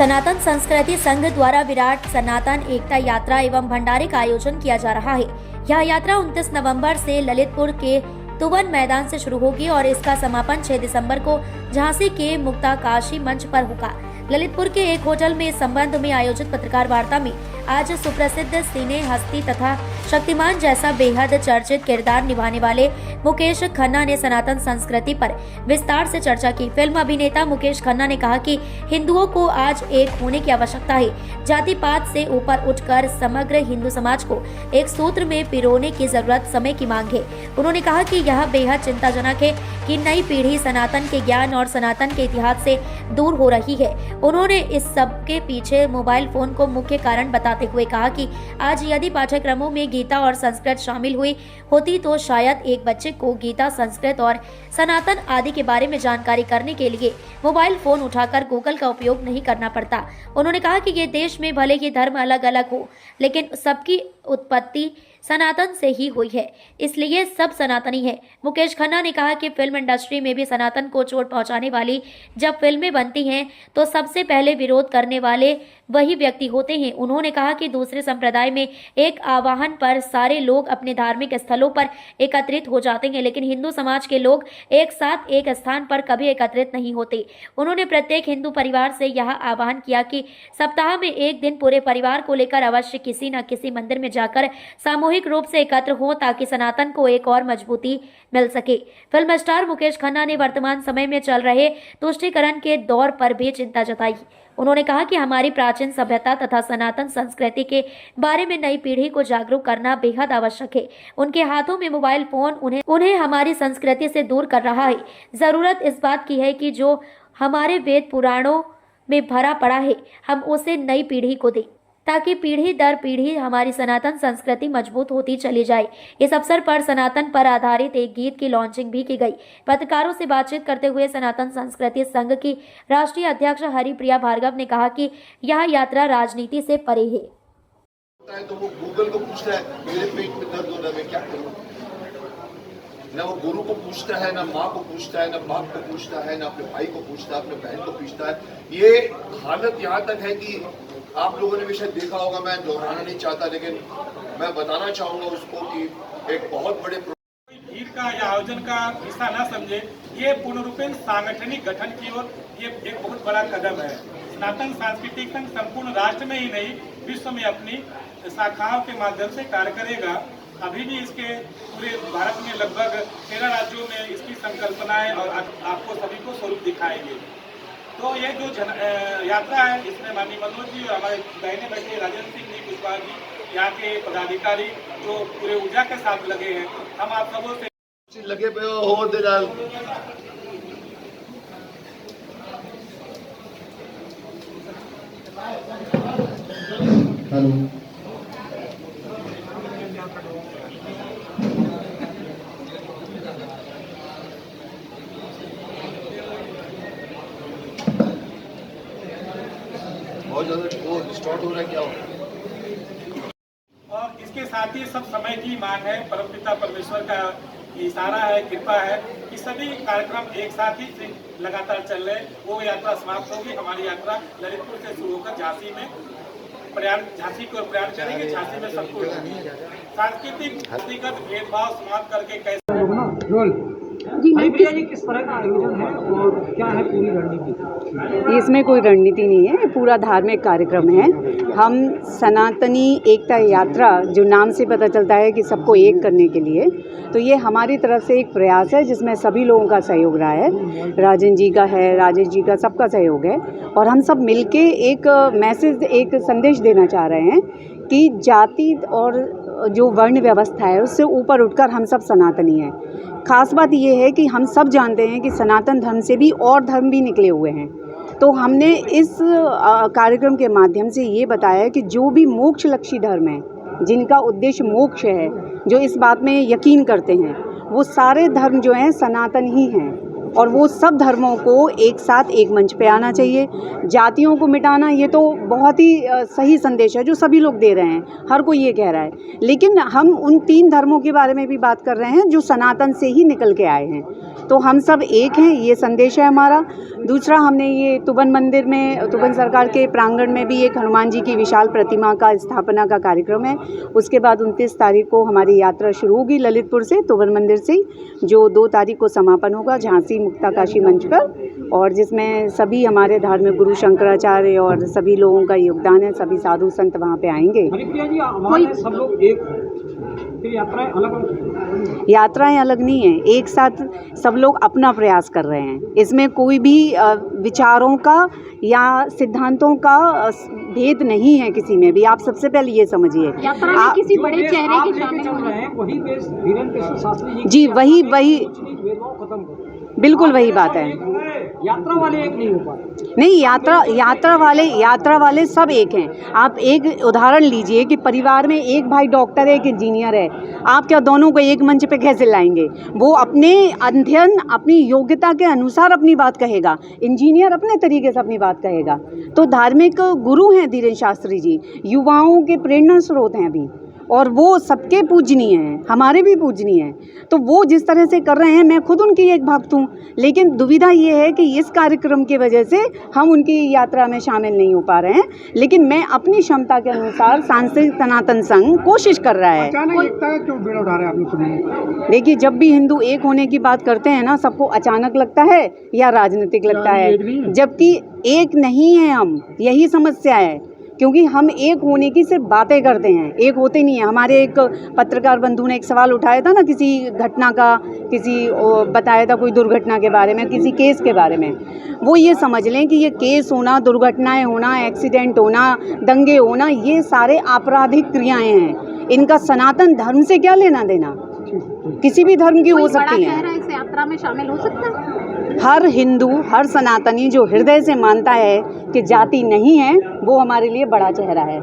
सनातन संस्कृति संघ द्वारा विराट सनातन एकता यात्रा एवं भंडारे का आयोजन किया जा रहा है। यह यात्रा 29 नवंबर से ललितपुर के तुवन मैदान से शुरू होगी और इसका समापन 6 दिसंबर को झांसी के मुक्ताकाशी मंच पर होगा। ललितपुर के एक होटल में इस संबंध में आयोजित पत्रकार वार्ता में आज सुप्रसिद्ध सिने हस्ती तथा शक्तिमान जैसा बेहद चर्चित किरदार निभाने वाले मुकेश खन्ना ने सनातन संस्कृति पर विस्तार से चर्चा की। फिल्म अभिनेता मुकेश खन्ना ने कहा कि हिंदुओं को आज एक होने की आवश्यकता है। जाति पात से ऊपर उठकर समग्र हिंदू समाज को एक सूत्र में पिरोने की जरूरत समय की मांग है। उन्होंने कहा कि यह बेहद चिंताजनक है कि नई पीढ़ी सनातन के ज्ञान और सनातन के इतिहास से दूर हो रही है। उन्होंने इस सब के पीछे मोबाइल फोन को मुख्य कारण बताते हुए कहा कि आज यदि पाठ्यक्रमों में गीता और संस्कृत शामिल हुई होती तो शायद एक बच्चे को गीता, संस्कृत और सनातन आदि के बारे में जानकारी करने के लिए मोबाइल फोन उठाकर गूगल का उपयोग नहीं करना पड़ता। उन्होंने कहा कि ये देश में भले ही धर्म अलग अलग हो, लेकिन सबकी उत्पत्ति सनातन से ही हुई है, इसलिए सब सनातनी है। मुकेश खन्ना ने कहा कि फिल्म इंडस्ट्री में भी सनातन को चोट पहुंचाने वाली जब फिल्में बनती हैं तो सबसे पहले विरोध करने वाले वही व्यक्ति होते हैं। उन्होंने कहा कि दूसरे संप्रदाय में एक आह्वान पर सारे लोग अपने धार्मिक स्थलों पर एकत्रित हो जाते हैं, लेकिन हिंदू समाज के लोग एक साथ एक स्थान पर कभी एकत्रित नहीं होते। उन्होंने प्रत्येक हिंदू परिवार से यह आह्वान किया कि सप्ताह में एक दिन पूरे परिवार को लेकर अवश्य किसी न किसी मंदिर में जाकर सामूहिक रूप से एकत्र हो ताकि सनातन को एक और मजबूती मिल सके। फिल्म स्टार मुकेश खन्ना ने वर्तमान समय में चल रहे तुष्टीकरण के दौर पर भी चिंता जताई। उन्होंने कहा कि हमारी प्राचीन सभ्यता तथा सनातन संस्कृति के बारे में नई पीढ़ी को जागरूक करना बेहद आवश्यक है। उनके हाथों में मोबाइल फोन उन्हें हमारी संस्कृति से दूर कर रहा है। जरूरत इस बात की है कि जो हमारे वेद पुराणों में भरा पड़ा है हम उसे नई पीढ़ी को दें ताकि पीढ़ी दर पीढ़ी हमारी सनातन संस्कृति मजबूत होती चली जाए। इस अवसर पर सनातन पर आधारित एक गीत की लॉन्चिंग भी की गई। पत्रकारों से बातचीत करते हुए सनातन संस्कृति संघ की राष्ट्रीय अध्यक्ष हरिप्रिया भार्गव ने कहा कि यह यात्रा राजनीति से परे है। तो वो गूगल को पूछता है मेरे पेट में दर्द हो रहा है मैं क्या करूं, ना वो गुरु को पूछता है, ना माँ को पूछता है, ना बाप को पूछता है, ना अपने भाई को पूछता है, अपने बहन को पूछता है। ये हालत यहाँ तक है कि आप लोगों ने भी शायद देखा होगा, मैं दोहराना नहीं चाहता, लेकिन मैं बताना चाहूंगा उसको कि एक बहुत बड़े भीड़ का या आयोजन का हिस्सा न समझे, ये पूर्ण रूपेण सांगठनिक गठन की ओर ये एक बहुत बड़ा कदम है। सनातन सांस्कृतिक संघ संपूर्ण राष्ट्र में ही नहीं विश्व में अपनी शाखाओं के माध्यम से कार्य करेगा। अभी भी इसके पूरे भारत में लगभग 13 राज्यों में इसकी संकल्पनाएं और आपको सभी को स्वरूप दिखाएंगे। तो ये जो यात्रा है इसमें माननीय मनोज जी और हमारे दाहिने बैठे राजेंद्र सिंह जी, कुशवाहा जी, यहाँ के पदाधिकारी जो पूरे ऊर्जा के साथ लगे हैं, हम आप सबों से लगे पे हो दे डाल। बहुत ज्यादा वो डिस्टॉर्ट हो रहा है, क्या हो रहा है? और इसके साथ ही सब समय की मांग है, परमपिता परमेश्वर का इशारा है, कृपा है कि सभी कार्यक्रम एक साथ ही लगातार चल रहे। वो यात्रा समाप्त होगी। हमारी यात्रा ललितपुर से शुरू होकर झांसी में झांसी को प्रयाण करेंगे। झांसी में सबको सांस्कृतिक व्यक्तिगत भेदभाव समाप्त करके कैसे जी किस तरह का आयोजन है और क्या है पूरी रणनीति? इसमें कोई रणनीति नहीं है, पूरा धार्मिक कार्यक्रम है। हम सनातनी एकता यात्रा, जो नाम से पता चलता है कि सबको एक करने के लिए, तो ये हमारी तरफ से एक प्रयास है जिसमें सभी लोगों का सहयोग रहा है। राजन जी का है, राजेश जी का, सबका सहयोग है और हम सब मिलके एक मैसेज, एक संदेश देना चाह रहे हैं कि जाति और जो वर्ण व्यवस्था है उससे ऊपर उठकर हम सब सनातनी हैं। खास बात ये है कि हम सब जानते हैं कि सनातन धर्म से भी और धर्म भी निकले हुए हैं। तो हमने इस कार्यक्रम के माध्यम से ये बताया कि जो भी मोक्षलक्षी धर्म है, जिनका उद्देश्य मोक्ष है, जो इस बात में यकीन करते हैं, वो सारे धर्म जो हैं सनातन ही हैं। और वो सब धर्मों को एक साथ एक मंच पे आना चाहिए। जातियों को मिटाना ये तो बहुत ही सही संदेश है जो सभी लोग दे रहे हैं, हर कोई ये कह रहा है, लेकिन हम उन 3 धर्मों के बारे में भी बात कर रहे हैं जो सनातन से ही निकल के आए हैं। तो हम सब एक हैं, ये संदेश है हमारा। दूसरा, हमने ये तुबन मंदिर में, तुबन सरकार के प्रांगण में भी एक हनुमान जी की विशाल प्रतिमा का स्थापना का कार्यक्रम है। उसके बाद 29 तारीख को हमारी यात्रा शुरू होगी ललितपुर से, तुबन मंदिर से, जो 2 तारीख को समापन होगा झांसी मुक्ताकाशी मंच पर, और जिसमें सभी हमारे धार्मिक गुरु शंकराचार्य और सभी लोगों का योगदान है। सभी साधु संत वहाँ पे आएंगे। हरिप्रिया जी, हमारे सब लोग एक हैं, फिर यात्राएं अलग यात्राएं अलग नहीं है, एक साथ सब लोग अपना प्रयास कर रहे हैं। इसमें कोई भी विचारों का या सिद्धांतों का भेद नहीं है किसी में भी। आप सबसे पहले ये समझिए। यात्रा में किसी बड़े चेहरे के शामिल चल रहे हैं, वही देश धीरेन्द्र कृष्ण शास्त्री जी, वही भेदभाव खत्म करो। बिल्कुल वही बात है। यात्रा वाले एक नहीं हो पाते। नहीं, यात्रा वाले सब एक हैं। आप एक उदाहरण लीजिए कि परिवार में एक भाई डॉक्टर है, एक इंजीनियर है, आप क्या दोनों को एक मंच पे कैसे लाएंगे? वो अपने अध्ययन, अपनी योग्यता के अनुसार अपनी बात कहेगा, इंजीनियर अपने तरीके से अपनी बात कहेगा। तो धार्मिक गुरु हैं धीरेन्द्र शास्त्री जी, युवाओं के प्रेरणा स्रोत हैं अभी, और वो सबके पूजनीय हैं, हमारे भी पूजनीय हैं। तो वो जिस तरह से कर रहे हैं, मैं खुद उनकी एक भक्त हूँ, लेकिन दुविधा ये है कि इस कार्यक्रम की वजह से हम उनकी यात्रा में शामिल नहीं हो पा रहे हैं। लेकिन मैं अपनी क्षमता के अनुसार सांस्कृतिक सनातन संघ कोशिश कर रहा है। अचानक एकता क्यों बेड़ा उठा रहे हैं आप? देखिए, जब भी हिंदू एक होने की बात करते हैं ना, सबको अचानक लगता है या राजनीतिक लगता है, जबकि एक नहीं है हम, यही समस्या है। क्योंकि हम एक होने की सिर्फ बातें करते हैं, एक होते नहीं है। हमारे एक पत्रकार बंधु ने एक सवाल उठाया था ना, किसी घटना का, बताया था कोई दुर्घटना के बारे में, किसी केस के बारे में। वो ये समझ लें कि ये केस होना, दुर्घटनाएं होना, एक्सीडेंट होना, दंगे होना, ये सारे आपराधिक क्रियाएं हैं। इनका सनातन धर्म से क्या लेना देना? किसी भी धर्म की हो सकती है। इस यात्रा में शामिल हो सकता है? हर हिंदू, हर सनातनी जो हृदय से मानता है कि जाति नहीं है, वो हमारे लिए बड़ा चेहरा है,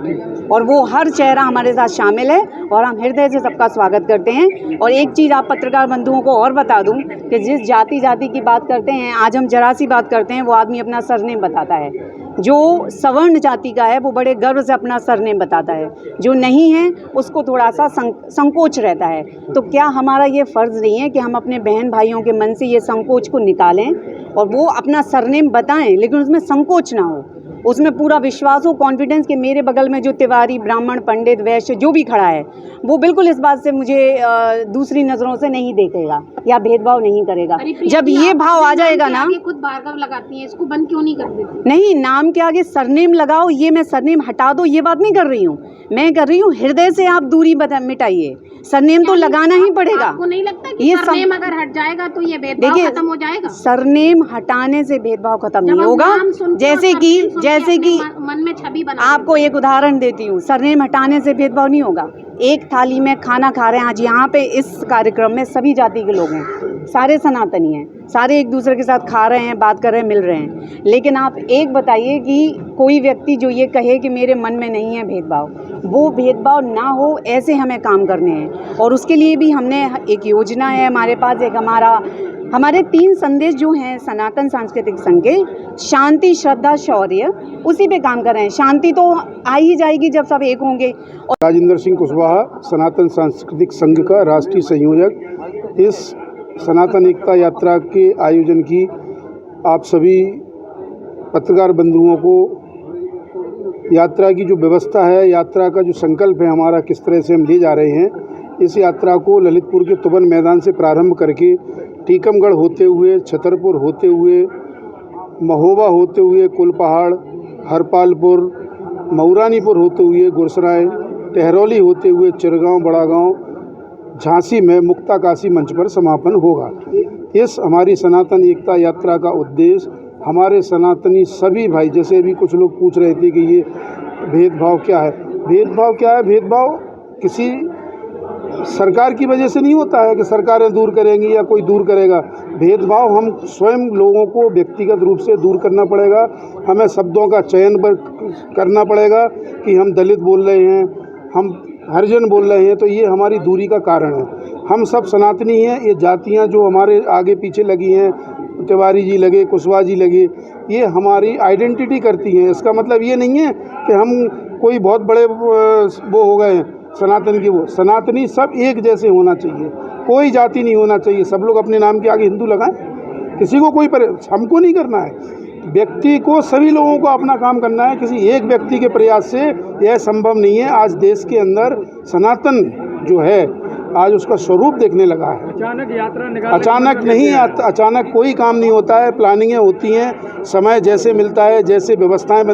और वो हर चेहरा हमारे साथ शामिल है, और हम हृदय से सबका स्वागत करते हैं। और एक चीज़ आप पत्रकार बंधुओं को और बता दूं कि जिस जाति की बात करते हैं, आज हम जरा सी बात करते हैं, वो आदमी अपना सरनेम बताता है। जो सवर्ण जाति का है वो बड़े गर्व से अपना सरनेम बताता है, जो नहीं है उसको थोड़ा सा संकोच रहता है। तो क्या हमारा ये फ़र्ज़ नहीं है कि हम अपने बहन भाइयों के मन से ये संकोच को निकालें और वो अपना सरनेम बताएं, लेकिन उसमें संकोच ना हो, उसमें पूरा विश्वास हो, कॉन्फिडेंस कि मेरे बगल में जो तिवारी, ब्राह्मण, पंडित, वैश्य जो भी खड़ा है, वो बिल्कुल इस बात से मुझे दूसरी नज़रों से नहीं देखेगा या भेदभाव नहीं करेगा। जब ये भाव आ जाएगा ना, खुद भार्गव लगाती हैं, इसको बंद क्यों नहीं कर देती? नहीं, नाम के आगे सरनेम लगाओ, ये मैं सरनेम हटा दो, ये बात नहीं कर रही हूँ। मैं कर रही हूँ हृदय से आप दूरी मिटाइए, सरनेम तो लगाना ही पड़ेगा। आपको नहीं लगता कि सरनेम अगर हट जाएगा तो ये भेदभाव खत्म हो जाएगा? सरनेम हटाने से भेदभाव खत्म नहीं होगा। जैसे कि मन में छवि बना, आपको एक उदाहरण देती हूँ, सरनेम हटाने से भेदभाव नहीं होगा। एक थाली में खाना खा रहे हैं, आज यहाँ पे इस कार्यक्रम में सभी जाति के लोग हैं, सारे सनातनी हैं, सारे एक दूसरे के साथ खा रहे हैं, बात कर रहे हैं, मिल रहे हैं। लेकिन आप एक बताइए कि कोई व्यक्ति जो ये कहे कि मेरे मन में नहीं है भेदभाव, वो भेदभाव ना हो, ऐसे हमें काम करने हैं। और उसके लिए भी हमने एक योजना है हमारे पास, एक हमारे 3 संदेश जो हैं सनातन सांस्कृतिक संघ के, शांति, श्रद्धा, शौर्य, उसी पे काम कर रहे हैं। शांति तो आ ही जाएगी जब सब एक होंगे। राजेंद्र सिंह कुशवाहा, सनातन सांस्कृतिक संघ का राष्ट्रीय संयोजक। इस सनातन एकता यात्रा के आयोजन की आप सभी पत्रकार बंधुओं को, यात्रा की जो व्यवस्था है, यात्रा का जो संकल्प है हमारा, किस तरह से हम ले जा रहे हैं, इस यात्रा को ललितपुर के तुबन मैदान से प्रारंभ करके टीकमगढ़ होते हुए, छतरपुर होते हुए, महोबा होते हुए, कुलपहाड़, हरपालपुर, मऊरानीपुर होते हुए, गुरसराय, टहरौली होते हुए, चिरगांव, बड़ागांव, झांसी में मुक्ताकाशी मंच पर समापन होगा। इस हमारी सनातन एकता यात्रा का उद्देश्य हमारे सनातनी सभी भाई, जैसे भी कुछ लोग पूछ रहे थे कि ये भेदभाव क्या है, भेदभाव क्या है? भेदभाव किसी सरकार की वजह से नहीं होता है कि सरकारें दूर करेंगी या कोई दूर करेगा। भेदभाव हम स्वयं लोगों को व्यक्तिगत रूप से दूर करना पड़ेगा। हमें शब्दों का चयन करना पड़ेगा कि हम दलित बोल रहे हैं, हम हरिजन बोल रहे हैं, तो ये हमारी दूरी का कारण है। हम सब सनातनी हैं। ये जातियां जो हमारे आगे पीछे लगी हैं, तिवारी जी लगे, कुशवाहा जी लगे, ये हमारी आइडेंटिटी करती हैं। इसका मतलब ये नहीं है कि हम कोई बहुत बड़े वो हो गए सनातन के। वो सनातनी सब एक जैसे होना चाहिए, कोई जाति नहीं होना चाहिए। सब लोग अपने नाम के आगे हिंदू लगाएं, किसी को कोई हमको नहीं करना है। व्यक्ति को, सभी लोगों को अपना काम करना है। किसी एक व्यक्ति के प्रयास से यह संभव नहीं है। आज देश के अंदर सनातन जो है, आज उसका स्वरूप देखने लगा है। अचानक यात्रा निकाल, अचानक नहीं, अचानक कोई काम नहीं होता है, प्लानिंगें होती हैं, समय जैसे मिलता है, जैसे व्यवस्थाएं